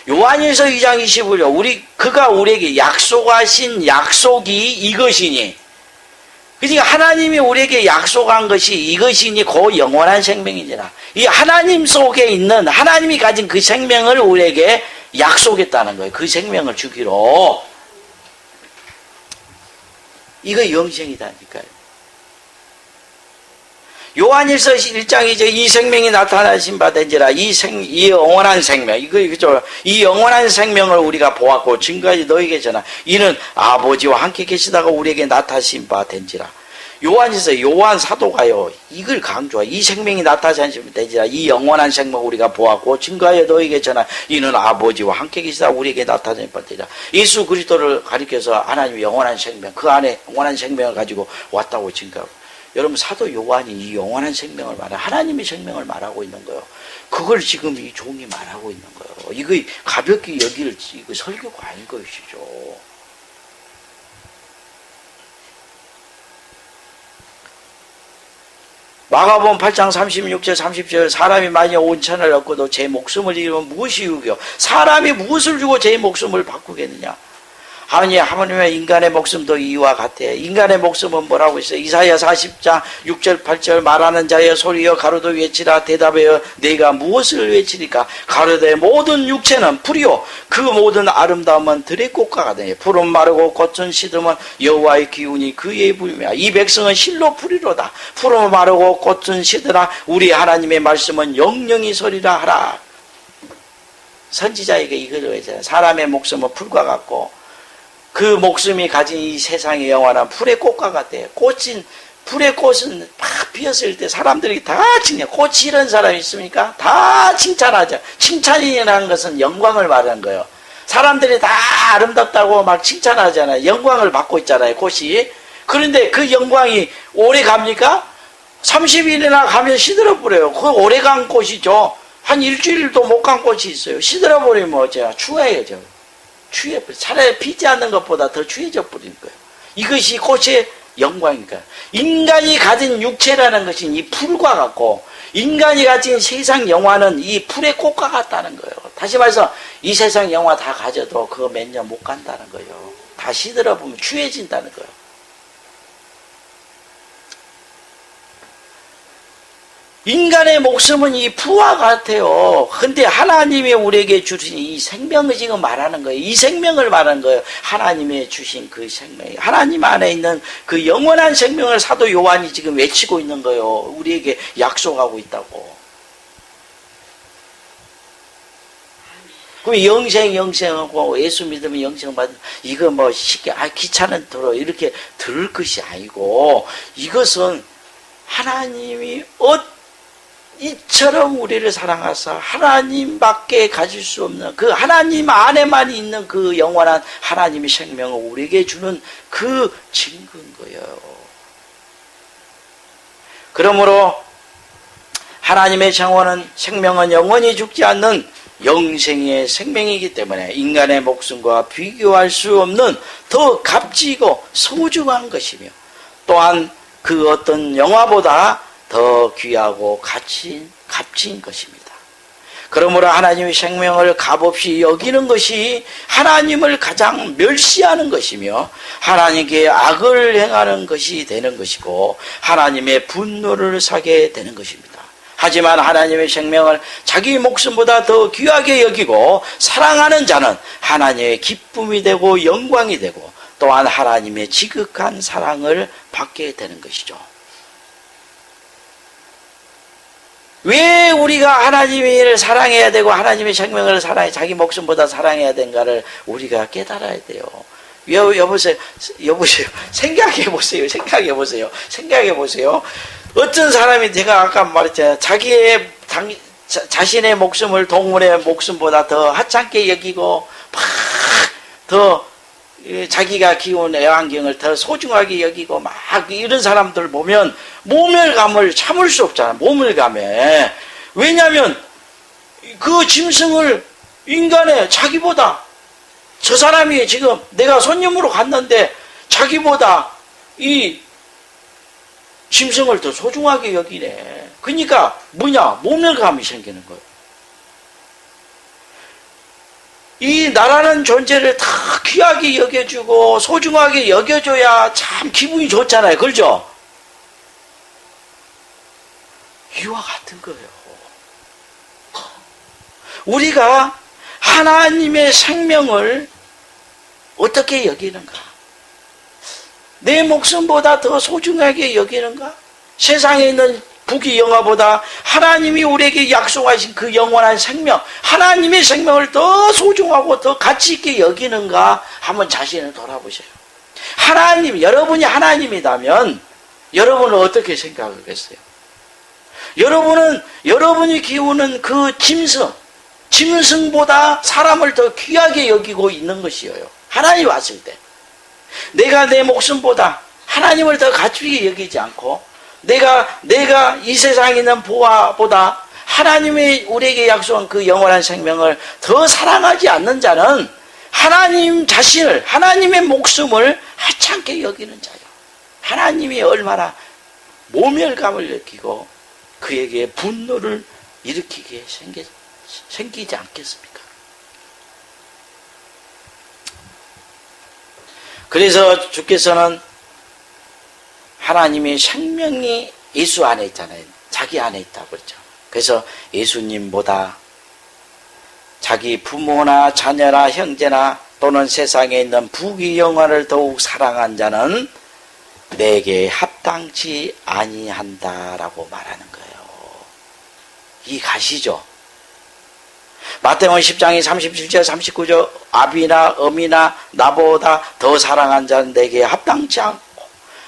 요한일서 2장 25절 그가 우리에게 약속하신 약속이 이것이니, 그러니까 하나님이 우리에게 약속한 것이 이것이니 그 영원한 생명이니라. 이 하나님 속에 있는 하나님이 가진 그 생명을 우리에게 약속했다는 거예요. 그 생명을 주기로. 이거 영생이다니까요. 요한일서 1장 이제 이 생명이 나타나신 바 된지라. 이 영원한 생명, 그죠? 이 영원한 생명을 우리가 보았고 지금까지 너에게 전하. 이는 아버지와 함께 계시다가 우리에게 나타나신 바 된지라. 요한일서 요한 사도가요 이걸 강조해. 이 생명이 나타나신 되지라. 이 영원한 생명 우리가 보았고 증거하여 너에게 전하. 이는 아버지와 함께 계시다 우리에게 나타나신 바 되리라. 예수 그리스도를 가리켜서 하나님의 영원한 생명, 그 안에 영원한 생명을 가지고 왔다고 증거하고. 여러분 사도 요한이 이 영원한 생명을 하나님의 생명을 말하고 있는 거예요. 그걸 지금 이 종이 말하고 있는 거예요. 이거 가볍게 여길 이거 설교가 아닌 것이죠. 마가복음 8장 36절 30절 사람이 만약 온천을 얻고도 제 목숨을 잃으면 무엇이 유익이요? 사람이 무엇을 주고 제 목숨을 바꾸겠느냐? 하나님의 인간의 목숨도 이와 같아. 인간의 목숨은 뭐라고 있어요? 이사야 40장 6절 8절 말하는 자여 소리여 가로되 외치라. 대답하여 내가 무엇을 외치리까? 가로되 모든 육체는 풀이요 그 모든 아름다움은 들의 꽃과 같으니 푸른 마르고 꽃은 시들면 여호와의 기운이 그의 부임이야. 이 백성은 실로 풀이로다. 푸른 마르고 꽃은 시드라. 우리 하나님의 말씀은 영영이 서리라 하라. 선지자에게 이걸 외쳐요. 사람의 목숨은 풀과 같고 그 목숨이 가진 이 세상의 영원한 풀의 꽃과 같대요. 풀의 꽃은 막 피었을 때 사람들이 다 칭찬, 꽃이 이런 사람이 있습니까? 다 칭찬하죠. 칭찬이라는 것은 영광을 말하는 거예요. 사람들이 다 아름답다고 막 칭찬하잖아요. 영광을 받고 있잖아요, 꽃이. 그런데 그 영광이 오래 갑니까? 30일이나 가면 시들어버려요. 그 오래 간 꽃이죠. 한 일주일도 못 간 꽃이 있어요. 시들어버리면 어째요? 추해져. 차라리 피지 않는 것보다 더 추해져 버리는 거예요. 이것이 꽃의 영광이니까. 인간이 가진 육체라는 것은 이 풀과 같고 인간이 가진 세상 영화는 이 풀의 꽃과 같다는 거예요. 다시 말해서 이 세상 영화 다 가져도 그거 몇 년 못 간다는 거예요. 다 시들어 보면 추해진다는 거예요. 인간의 목숨은 이 풀과 같아요. 근데 하나님이 우리에게 주신 이 생명을 지금 말하는 거예요. 이 생명을 말하는 거예요. 하나님의 주신 그 생명. 하나님 안에 있는 그 영원한 생명을 사도 요한이 지금 외치고 있는 거예요. 우리에게 약속하고 있다고. 그럼 영생하고 예수 믿으면 영생 받는, 이거 뭐 쉽게, 귀찮은 도로 이렇게 들을 것이 아니고, 이것은 하나님이 이처럼 우리를 사랑하사 하나님밖에 가질 수 없는 그 하나님 안에만 있는 그 영원한 하나님의 생명을 우리에게 주는 그 증거인 거예요. 그러므로 하나님의 생명은 영원히 죽지 않는 영생의 생명이기 때문에 인간의 목숨과 비교할 수 없는 더 값지고 소중한 것이며 또한 그 어떤 영화보다 더 귀하고 값진 것입니다. 그러므로 하나님의 생명을 값없이 여기는 것이 하나님을 가장 멸시하는 것이며 하나님께 악을 행하는 것이 되는 것이고 하나님의 분노를 사게 되는 것입니다. 하지만 하나님의 생명을 자기 목숨보다 더 귀하게 여기고 사랑하는 자는 하나님의 기쁨이 되고 영광이 되고 또한 하나님의 지극한 사랑을 받게 되는 것이죠. 왜 우리가 하나님을 사랑해야 되고 하나님의 생명을 자기 목숨보다 사랑해야 되는가를 우리가 깨달아야 돼요. 여보세요. 생각해 보세요. 어떤 사람이 제가 아까 말했잖아요. 자신의 목숨을 동물의 목숨보다 더 하찮게 여기고 막 더 자기가 키운 애완경을 더 소중하게 여기고 막 이런 사람들 보면 모멸감을 참을 수 없잖아. 모멸감에. 왜냐하면 그 짐승을 인간의 자기보다 저 사람이 지금 내가 손님으로 갔는데 자기보다 이 짐승을 더 소중하게 여기네. 그러니까 뭐냐? 모멸감이 생기는 거예요. 이 나라는 존재를 다 귀하게 여겨주고 소중하게 여겨줘야 참 기분이 좋잖아요. 그렇죠? 이와 같은 거예요. 우리가 하나님의 생명을 어떻게 여기는가? 내 목숨보다 더 소중하게 여기는가? 세상에 있는 부귀 영화보다 하나님이 우리에게 약속하신 그 영원한 생명, 하나님의 생명을 더 소중하고 더 가치 있게 여기는가? 한번 자신을 돌아보세요. 여러분이 하나님이라면 여러분은 어떻게 생각하겠어요? 여러분이 키우는 그 짐승보다 사람을 더 귀하게 여기고 있는 것이에요. 하나님 왔을 때. 내가 내 목숨보다 하나님을 더 가치있게 여기지 않고 내가 이 세상에 있는 부하보다 하나님이 우리에게 약속한 그 영원한 생명을 더 사랑하지 않는 자는 하나님 자신을, 하나님의 목숨을 하찮게 여기는 자요. 하나님이 얼마나 모멸감을 느끼고 그에게 분노를 일으키게 생기지 않겠습니까? 그래서 주께서는 하나님의 생명이 예수 안에 있잖아요. 자기 안에 있다고 그랬죠. 그래서 예수님보다 자기 부모나 자녀나 형제나 또는 세상에 있는 부귀 영화를 더욱 사랑한 자는 내게 합당치 아니한다라고 말하는 거예요. 이 가시죠. 마태복음 10장의 37절 39절 아비나 어미나 나보다 더 사랑한 자는 내게 합당치 않고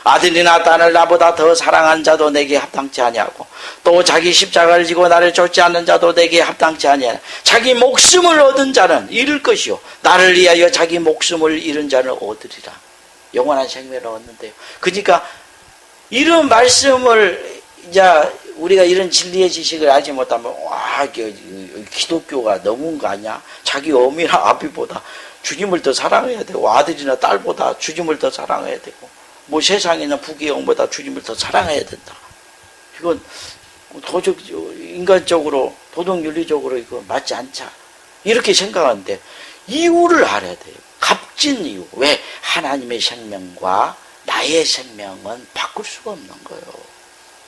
아들이나 딸을 나보다 더 사랑한 자도 내게 합당치 아니하고 또 자기 십자가를 지고 나를 쫓지 않는 자도 내게 합당치 아니하나 자기 목숨을 얻은 자는 잃을 것이요 나를 위하여 자기 목숨을 잃은 자는 얻으리라. 영원한 생명을 얻는데요. 그러니까 이런 말씀을 이제 우리가 이런 진리의 지식을 알지 못하면 와 기독교가 너무한 거 아니야? 자기 어미나 아비보다 주님을 더 사랑해야 되고 아들이나 딸보다 주님을 더 사랑해야 되고 뭐 세상에 있는 부귀영보다 주님을 더 사랑해야 된다. 이건 인간적으로 도덕윤리적으로 이거 맞지 않자. 이렇게 생각하는데 이유를 알아야 돼요. 값진 이유. 왜? 하나님의 생명과 나의 생명은 바꿀 수가 없는 거예요.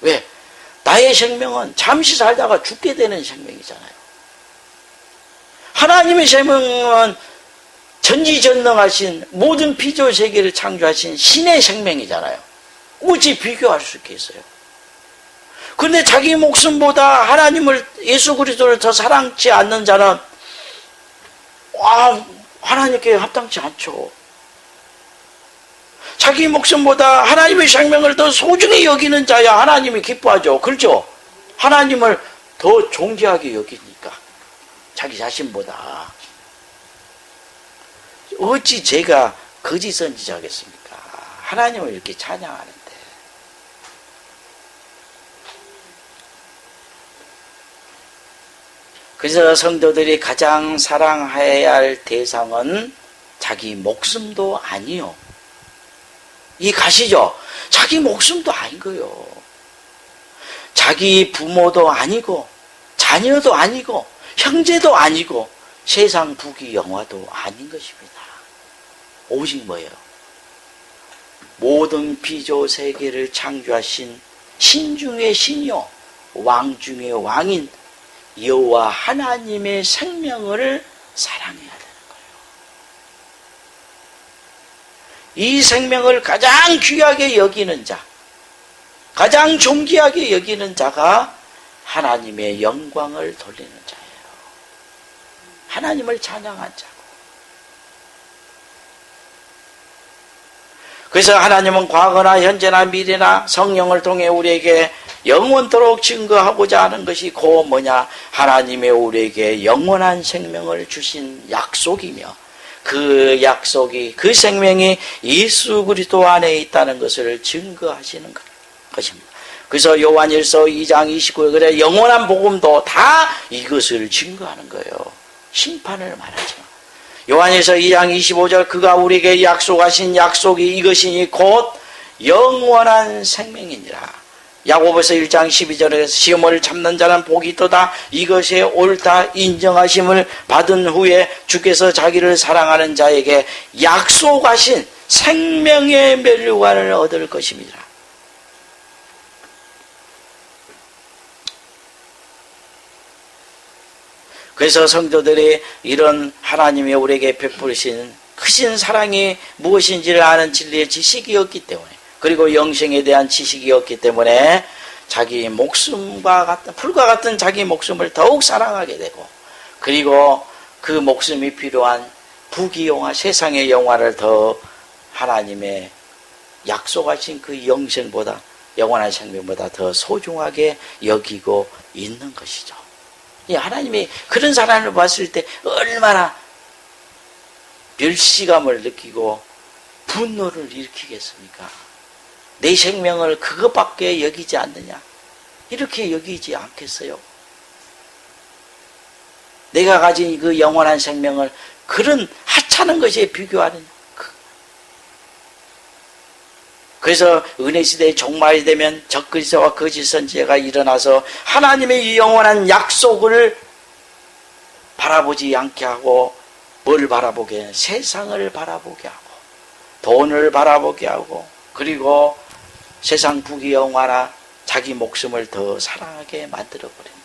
왜? 나의 생명은 잠시 살다가 죽게 되는 생명이잖아요. 하나님의 생명은 전지전능하신 모든 피조 세계를 창조하신 신의 생명이잖아요. 어찌 비교할 수 있겠어요? 그런데 자기 목숨보다 하나님을 예수 그리스도를 더 사랑치 않는 자는 하나님께 합당치 않죠. 자기 목숨보다 하나님의 생명을 더 소중히 여기는 자야 하나님이 기뻐하죠. 그렇죠? 하나님을 더 존귀하게 여기니까 자기 자신보다. 어찌 제가 거짓 선지자겠습니까? 하나님을 이렇게 찬양하는데. 그래서 성도들이 가장 사랑해야 할 대상은 자기 목숨도 아니요. 이 가시죠? 자기 목숨도 아닌 거예요. 자기 부모도 아니고 자녀도 아니고 형제도 아니고 세상 부귀 영화도 아닌 것입니다. 오직 뭐예요? 모든 피조 세계를 창조하신 신 중의 신이요 왕 중의 왕인 여호와 하나님의 생명을 사랑해야 되는 거예요. 이 생명을 가장 귀하게 여기는 자, 가장 존귀하게 여기는 자가 하나님의 영광을 돌리는 자예요. 하나님을 찬양한 자고. 그래서 하나님은 과거나 현재나 미래나 성령을 통해 우리에게 영원토록 증거하고자 하는 것이 곧 뭐냐? 하나님의 우리에게 영원한 생명을 주신 약속이며, 그 약속이, 그 생명이 예수 그리스도 안에 있다는 것을 증거하시는 것입니다. 그래서 요한일서 2장 29절, 그래 영원한 복음도 다 이것을 증거하는 거예요. 심판을 말하죠. 요한일서 2장 25절, 그가 우리에게 약속하신 약속이 이것이니 곧 영원한 생명이니라. 야고보서 1장 12절에서 시험을 참는 자는 복이 있도다. 이것이 옳다 인정하심을 받은 후에 주께서 자기를 사랑하는 자에게 약속하신 생명의 면류관을 얻을 것입니다. 그래서 성도들이 이런 하나님이 우리에게 베푸신 크신 사랑이 무엇인지를 아는 진리의 지식이었기 때문에, 그리고 영생에 대한 지식이었기 때문에 자기 목숨과 같은, 풀과 같은 자기 목숨을 더욱 사랑하게 되고, 그리고 그 목숨이 필요한 부귀영화, 세상의 영화를 더 하나님의 약속하신 그 영생보다, 영원한 생명보다 더 소중하게 여기고 있는 것이죠. 하나님이 그런 사람을 봤을 때 얼마나 멸시감을 느끼고 분노를 일으키겠습니까? 내 생명을 그것밖에 여기지 않느냐? 이렇게 여기지 않겠어요? 내가 가진 그 영원한 생명을 그런 하찮은 것에 비교하느냐? 그래서 은혜시대의 종말이 되면 적그리스도와 거짓 선지자가 일어나서 하나님의 이 영원한 약속을 바라보지 않게 하고, 뭘 바라보게 해요? 세상을 바라보게 하고, 돈을 바라보게 하고, 그리고 세상 부귀영화나 자기 목숨을 더 사랑하게 만들어버린 거예요.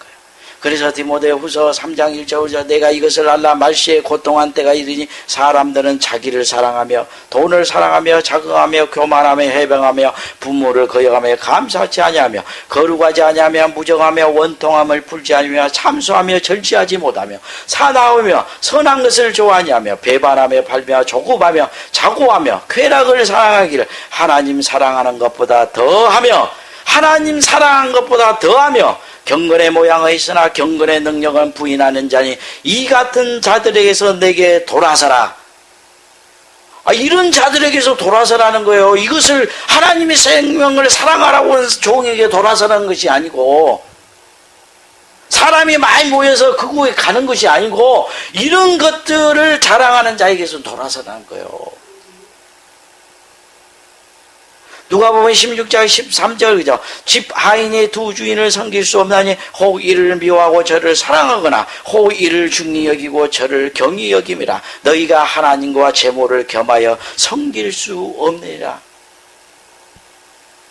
그래서 디모데후서 3장 1절, 내가 이것을 알라. 말시에 고통한 때가 이르니 사람들은 자기를 사랑하며 돈을 사랑하며 자긍하며 교만하며 해병하며 부모를 거역하며 감사치 아니하며 거룩하지 아니하며 무정하며 원통함을 풀지 아니하며 참소하며 절제하지 못하며 사나우며 선한 것을 좋아하냐며 배반하며 발명하며 조급하며 자고하며 쾌락을 사랑하기를 하나님 사랑하는 것보다 더하며, 하나님 사랑하는 것보다 더하며 경건의 모양이 있으나 경건의 능력은 부인하는 자니 이 같은 자들에게서 내게 돌아서라. 이런 자들에게서 돌아서라는 거예요. 이것을 하나님의 생명을 사랑하라고 종에게 돌아서라는 것이 아니고, 사람이 많이 모여서 그곳에 가는 것이 아니고, 이런 것들을 자랑하는 자에게서 돌아서라는 거예요. 누가복음 16장 13절, 그죠? 집 하인이 두 주인을 섬길 수 없나니 혹 이를 미워하고 저를 사랑하거나 혹 이를 중히 여기고 저를 경히 여김이라. 너희가 하나님과 재물을 겸하여 섬길 수 없느니라.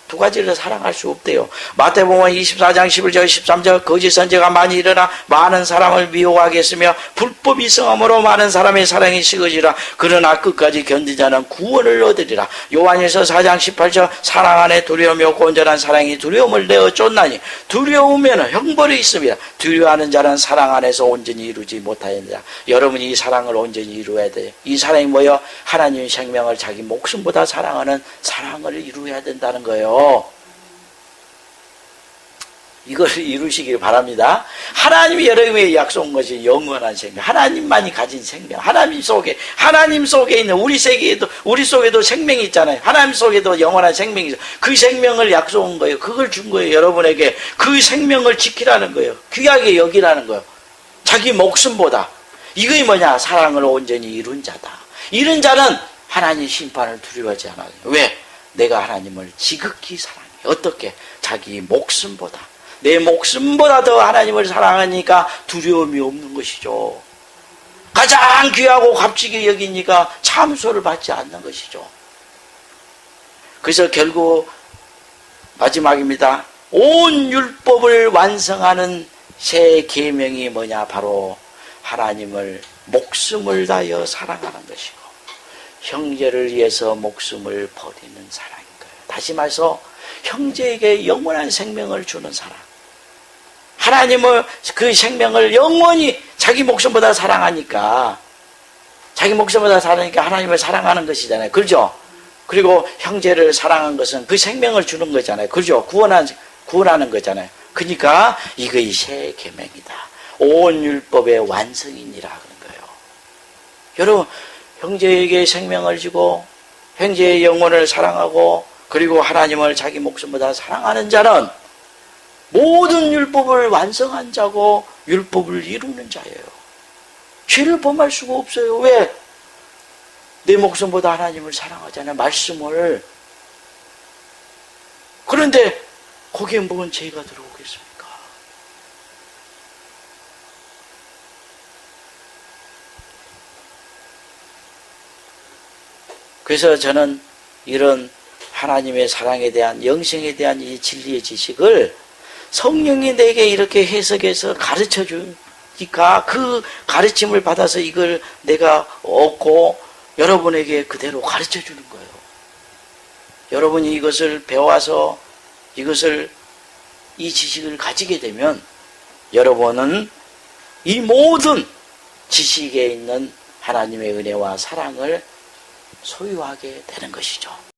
두 가지를 사랑할 수 없대요. 마태복음 24장 11절 13절, 거짓 선지자가 많이 일어나 많은 사람을 미워하겠으며 불법이 성함으로 많은 사람의 사랑이 식어지라. 그러나 끝까지 견디자는 구원을 얻으리라. 요한일서 4장 18절, 사랑 안에 두려움이 없고 온전한 사랑이 두려움을 내어 쫓나니 두려우면 형벌이 있습니다. 두려워하는 자는 사랑 안에서 온전히 이루지 못하느니라. 여러분이 이 사랑을 온전히 이루어야 돼요. 이 사랑이 뭐예요? 하나님의 생명을 자기 목숨보다 사랑하는 사랑을 이루어야 된다는 거예요. 이걸 이루시길 바랍니다. 하나님이 여러분에게 약속한 것이 영원한 생명, 하나님만이 가진 생명, 하나님 속에 있는 우리 세계에도, 우리 속에도 생명이 있잖아요. 하나님 속에도 영원한 생명이 있어요. 그 생명을 약속한 거예요. 그걸 준 거예요. 여러분에게 그 생명을 지키라는 거예요. 귀하게 여기라는 거예요. 자기 목숨보다. 이것이 뭐냐? 사랑을 온전히 이룬 자다. 이런 자는 하나님 심판을 두려워하지 않아요. 왜? 내가 하나님을 지극히 사랑해. 어떻게? 자기 목숨보다. 내 목숨보다 더 하나님을 사랑하니까 두려움이 없는 것이죠. 가장 귀하고 값지게 여기니까 참소를 받지 않는 것이죠. 그래서 결국 마지막입니다. 온 율법을 완성하는 새 계명이 뭐냐? 바로 하나님을 목숨을 다하여 사랑하는 것이고, 형제를 위해서 목숨을 버리는 사랑인 거예요. 다시 말해서 형제에게 영원한 생명을 주는 사랑. 하나님을 그 생명을 영원히 자기 목숨보다 사랑하니까 하나님을 사랑하는 것이잖아요. 그렇죠? 그리고 형제를 사랑한 것은 그 생명을 주는 거잖아요. 그렇죠? 구원하는 거잖아요. 그러니까 이것이 새 계명이다. 온 율법의 완성이니라 그런 거예요. 여러분, 형제에게 생명을 주고 형제의 영혼을 사랑하고 그리고 하나님을 자기 목숨보다 사랑하는 자는 모든 율법을 완성한 자고 율법을 이루는 자예요. 죄를 범할 수가 없어요. 왜? 내 목숨보다 하나님을 사랑하잖아요. 말씀을. 그런데 거기에 뭔 죄가 들어오겠습니까? 그래서 저는 이런 하나님의 사랑에 대한, 영생에 대한 이 진리의 지식을 성령이 내게 이렇게 해석해서 가르쳐 주니까 그 가르침을 받아서 이걸 내가 얻고 여러분에게 그대로 가르쳐 주는 거예요. 여러분이 이것을 배워서 이 지식을 가지게 되면 여러분은 이 모든 지식에 있는 하나님의 은혜와 사랑을 소유하게 되는 것이죠.